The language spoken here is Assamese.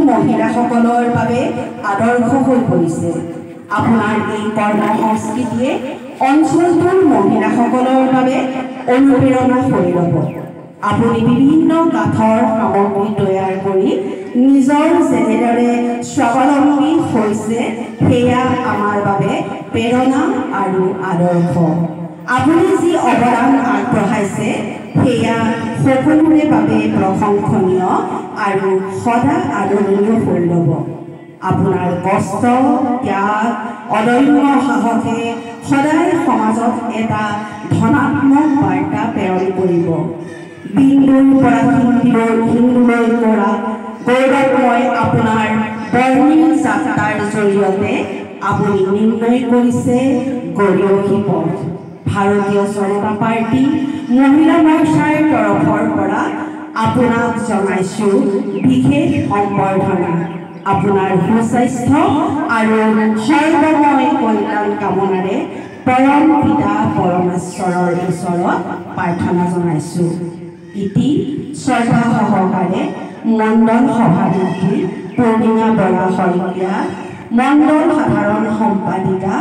মহিলাসকলৰ বাবে আদৰ্শ হৈ পৰিছে। আপোনাৰ এই কৰ্ম সংস্কৃতিয়ে অঞ্চলটোৰ মহিলাসকলৰ বাবে অনুপ্ৰেৰণা হৈ ৰ'ব। আপুনি বিভিন্ন কাঠৰ সামগ্ৰী তৈয়াৰ কৰি নিজৰ যেনেদৰে স্বাৱলম্বী হৈছে সেয়া আমাৰ বাবে প্ৰেৰণা আৰু আদৰ্শ। আপুনি যি অৱদান আগবঢ়াইছে সেয়া সকলোৰে বাবে প্ৰশংসনীয় আৰু সদা আদৰণীয় হৈ ৰ'ব। আপোনাৰ কষ্ট, ত্যাগ, অদম্য সাহসে সদায় সমাজত এটা ধনাত্মক বাৰ্তা প্ৰেৰণ কৰিব। বিন্দুৰ পৰা হিন্দুলৈ কৰা গৌৰৱময় আপোনাৰ বৰ্ণিল যাত্ৰাৰ জৰিয়তে আপুনি নিৰ্ণয় কৰিছে গৰিয়সী পথ। ভাৰতীয় জনতা পাৰ্টি মহিলা মৰ্চাৰ তৰফৰ পৰা আপোনাক জনাইছোঁ বিশেষ সম্বৰ্ধনা। আপোনাৰ সুস্বাস্থ্য আৰু সৰ্বময় কল্যাণ কামনাৰে পৰম পিতা পৰমেশ্বৰৰ ওচৰত প্ৰাৰ্থনা জনাইছোঁ। ইতি শ্ৰদ্ধা সহকাৰে মণ্ডল সভানেত্ৰী পূৰ্ণিমা বৰা শইকীয়া, মণ্ডল সাধাৰণ সম্পাদিকা